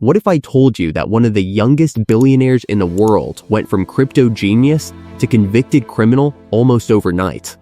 What if I told you that one of the youngest billionaires in the world went from crypto genius to convicted criminal almost overnight?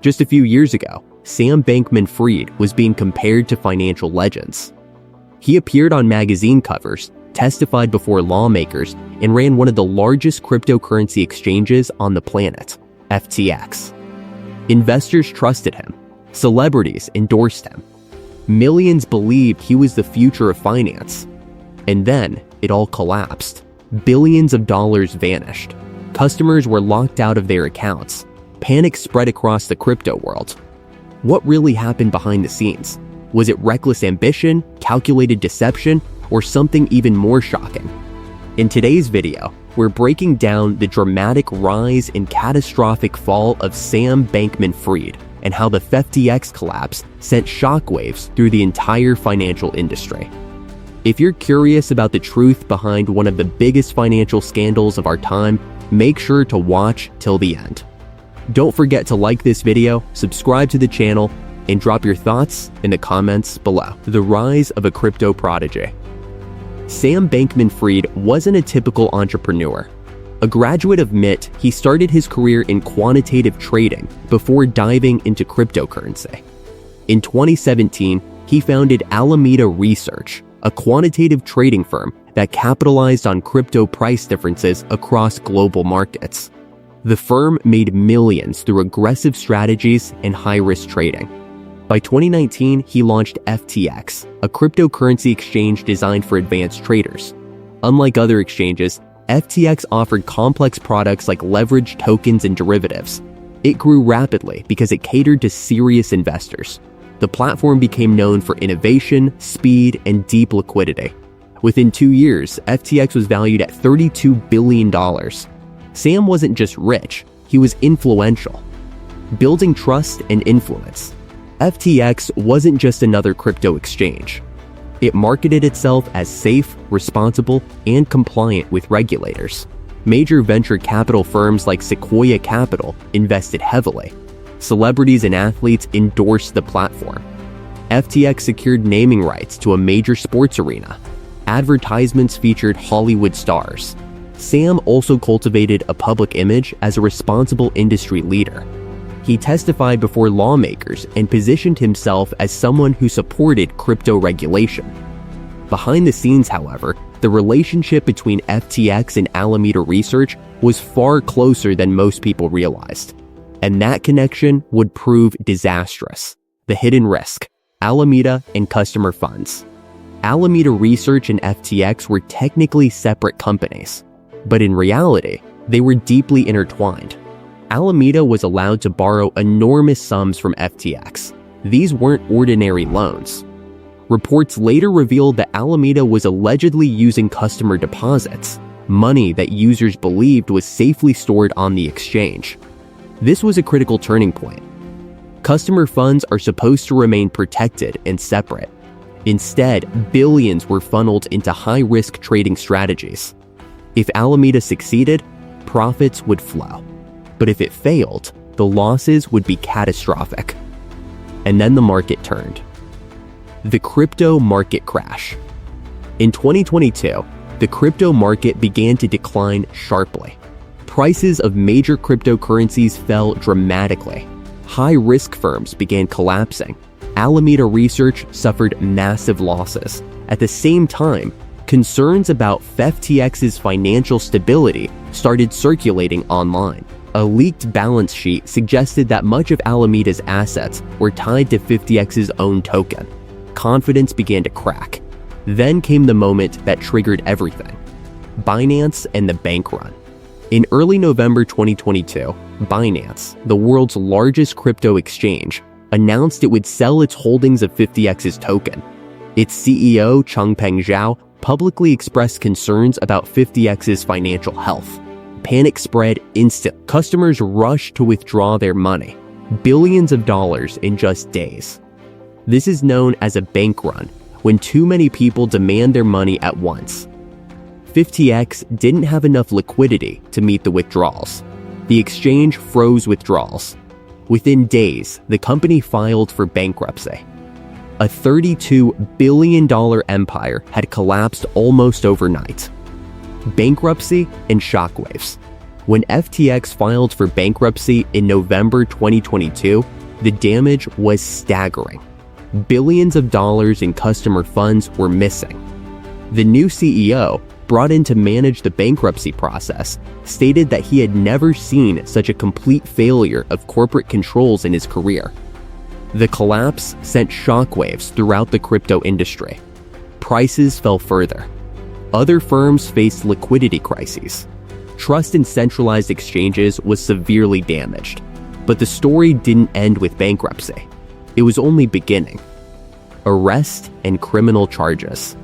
Just a few years ago, Sam Bankman-Fried was being compared to financial legends. He appeared on magazine covers, testified before lawmakers, and ran one of the largest cryptocurrency exchanges on the planet, FTX. Investors trusted him. Celebrities endorsed him. Millions believed he was the future of finance. And then it all collapsed. Billions of dollars vanished. Customers were locked out of their accounts. Panic spread across the crypto world. What really happened behind the scenes? Was it reckless ambition, calculated deception, or something even more shocking? In today's video, we're breaking down the dramatic rise and catastrophic fall of Sam Bankman-Fried and how the FTX collapse sent shockwaves through the entire financial industry. If you're curious about the truth behind one of the biggest financial scandals of our time, make sure to watch till the end. Don't forget to like this video, subscribe to the channel, and drop your thoughts in the comments below. The rise of a crypto prodigy. Sam Bankman-Fried wasn't a typical entrepreneur. A graduate of MIT, he started his career in quantitative trading before diving into cryptocurrency. In 2017, he founded Alameda Research, a quantitative trading firm that capitalized on crypto price differences across global markets. The firm made millions through aggressive strategies and high-risk trading. By 2019, he launched FTX, a cryptocurrency exchange designed for advanced traders. Unlike other exchanges, FTX offered complex products like leveraged tokens and derivatives. It grew rapidly because it catered to serious investors. The platform became known for innovation, speed, and deep liquidity. Within 2 years, FTX was valued at $32 billion. Sam wasn't just rich, he was influential. Building trust and influence. FTX wasn't just another crypto exchange. It marketed itself as safe, responsible, and compliant with regulators. Major venture capital firms like Sequoia Capital invested heavily. Celebrities and athletes endorsed the platform. FTX secured naming rights to a major sports arena. Advertisements featured Hollywood stars. Sam also cultivated a public image as a responsible industry leader. He testified before lawmakers and positioned himself as someone who supported crypto regulation. Behind the scenes, however, the relationship between FTX and Alameda Research was far closer than most people realized. And that connection would prove disastrous. The hidden risk, Alameda and customer funds. Alameda Research and FTX were technically separate companies, but in reality, they were deeply intertwined. Alameda was allowed to borrow enormous sums from FTX. These weren't ordinary loans. Reports later revealed that Alameda was allegedly using customer deposits, money that users believed was safely stored on the exchange. This was a critical turning point. Customer funds are supposed to remain protected and separate. Instead, billions were funneled into high-risk trading strategies. If Alameda succeeded, profits would flow. But if it failed, the losses would be catastrophic. And then the market turned. The crypto market crash. In 2022, the crypto market began to decline sharply. Prices of major cryptocurrencies fell dramatically. High-risk firms began collapsing. Alameda Research suffered massive losses. At the same time, concerns about FTX's financial stability started circulating online. A leaked balance sheet suggested that much of Alameda's assets were tied to FTX's own token. Confidence began to crack. Then came the moment that triggered everything: Binance and the bank run. In early November 2022, Binance, the world's largest crypto exchange, announced it would sell its holdings of FTX's token. Its CEO, Changpeng Zhao, publicly expressed concerns about FTX's financial health. Panic spread instantly. Customers rushed to withdraw their money, billions of dollars in just days. This is known as a bank run, when too many people demand their money at once. FTX didn't have enough liquidity to meet the withdrawals. The exchange froze withdrawals. Within days, the company filed for bankruptcy. A $32 billion empire had collapsed almost overnight. Bankruptcy and shockwaves. When FTX filed for bankruptcy in November 2022, the damage was staggering. Billions of dollars in customer funds were missing. The new CEO, brought in to manage the bankruptcy process, stated that he had never seen such a complete failure of corporate controls in his career. The collapse sent shockwaves throughout the crypto industry. Prices fell further. Other firms faced liquidity crises. Trust in centralized exchanges was severely damaged. But the story didn't end with bankruptcy. It was only beginning. Arrest and criminal charges.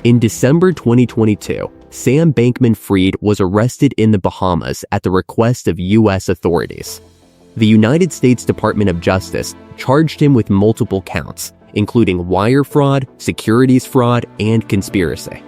In December 2022, Sam Bankman-Fried was arrested in the Bahamas at the request of U.S. authorities. The United States Department of Justice charged him with multiple counts, including wire fraud, securities fraud, and conspiracy.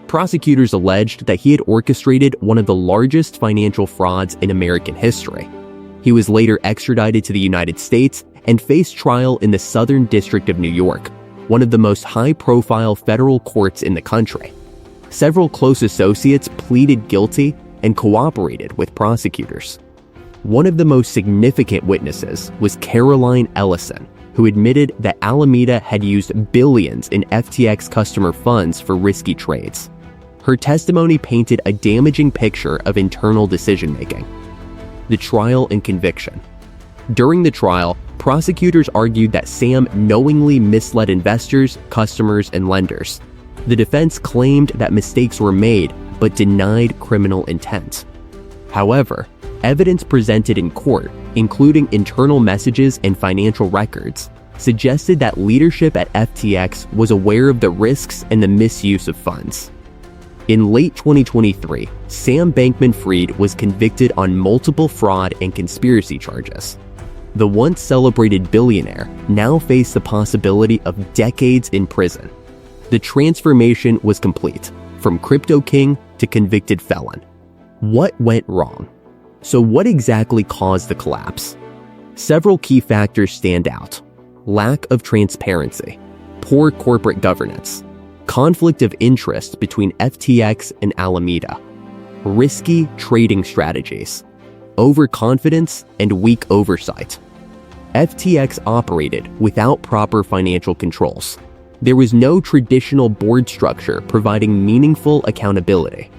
Prosecutors alleged that he had orchestrated one of the largest financial frauds in American history. He was later extradited to the United States and faced trial in the Southern District of New York, one of the most high-profile federal courts in the country. Several close associates pleaded guilty and cooperated with prosecutors. One of the most significant witnesses was Caroline Ellison, who admitted that Alameda had used billions in FTX customer funds for risky trades. Her testimony painted a damaging picture of internal decision-making. The trial and conviction. During the trial, prosecutors argued that Sam knowingly misled investors, customers, and lenders. The defense claimed that mistakes were made, but denied criminal intent. However, evidence presented in court, including internal messages and financial records, suggested that leadership at FTX was aware of the risks and the misuse of funds. In late 2023, Sam Bankman-Fried was convicted on multiple fraud and conspiracy charges. The once celebrated billionaire now faced the possibility of decades in prison. The transformation was complete, from crypto king to convicted felon. What went wrong? So what exactly caused the collapse? Several key factors stand out. Lack of transparency, poor corporate governance, conflict of interest between FTX and Alameda, risky trading strategies, overconfidence, and weak oversight. FTX operated without proper financial controls. There was no traditional board structure providing meaningful accountability.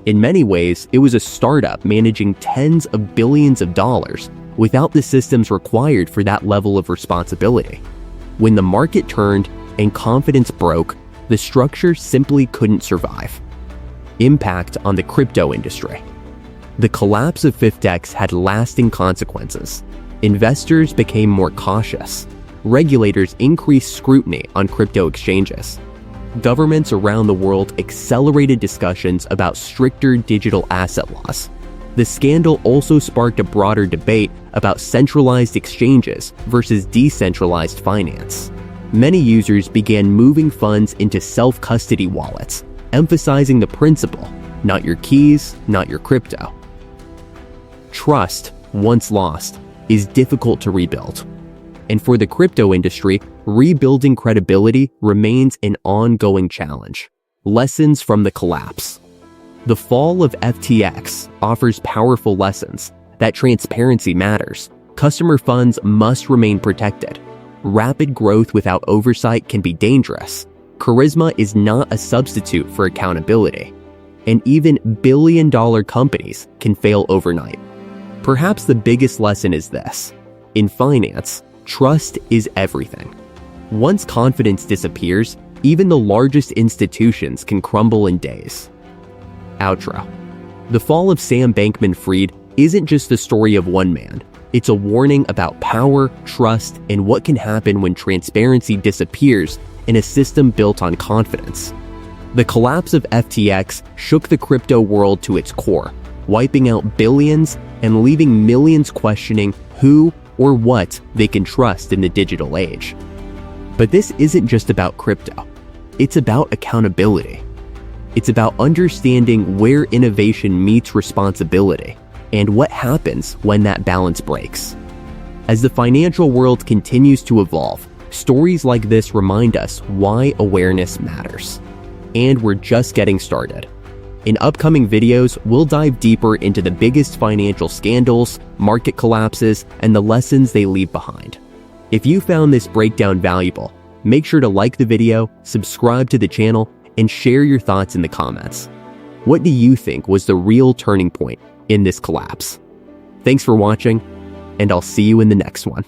In many ways, it was a startup managing tens of billions of dollars without the systems required for that level of responsibility. When the market turned and confidence broke, the structure simply couldn't survive. Impact on the crypto industry. The collapse of FTX had lasting consequences. Investors became more cautious. Regulators increased scrutiny on crypto exchanges. Governments around the world accelerated discussions about stricter digital asset laws. The scandal also sparked a broader debate about centralized exchanges versus decentralized finance. Many users began moving funds into self-custody wallets, emphasizing the principle, not your keys, not your crypto. Trust, once lost, is difficult to rebuild. And for the crypto industry, rebuilding credibility remains an ongoing challenge. Lessons from the collapse. The fall of FTX offers powerful lessons that transparency matters. Customer funds must remain protected. Rapid growth without oversight can be dangerous. Charisma is not a substitute for accountability. And even billion-dollar companies can fail overnight. Perhaps the biggest lesson is this. In finance, trust is everything. Once confidence disappears, even the largest institutions can crumble in days. Outro. The fall of Sam Bankman-Fried isn't just the story of one man. It's a warning about power, trust, and what can happen when transparency disappears in a system built on confidence. The collapse of FTX shook the crypto world to its core, wiping out billions and leaving millions questioning who or what they can trust in the digital age. But this isn't just about crypto. It's about accountability. It's about understanding where innovation meets responsibility and what happens when that balance breaks. As the financial world continues to evolve, Stories like this remind us why awareness matters. And we're just getting started. In upcoming videos, we'll dive deeper into the biggest financial scandals, market collapses, and the lessons they leave behind. If you found this breakdown valuable, make sure to like the video, subscribe to the channel, and share your thoughts in the comments. What do you think was the real turning point in this collapse? Thanks for watching, and I'll see you in the next one.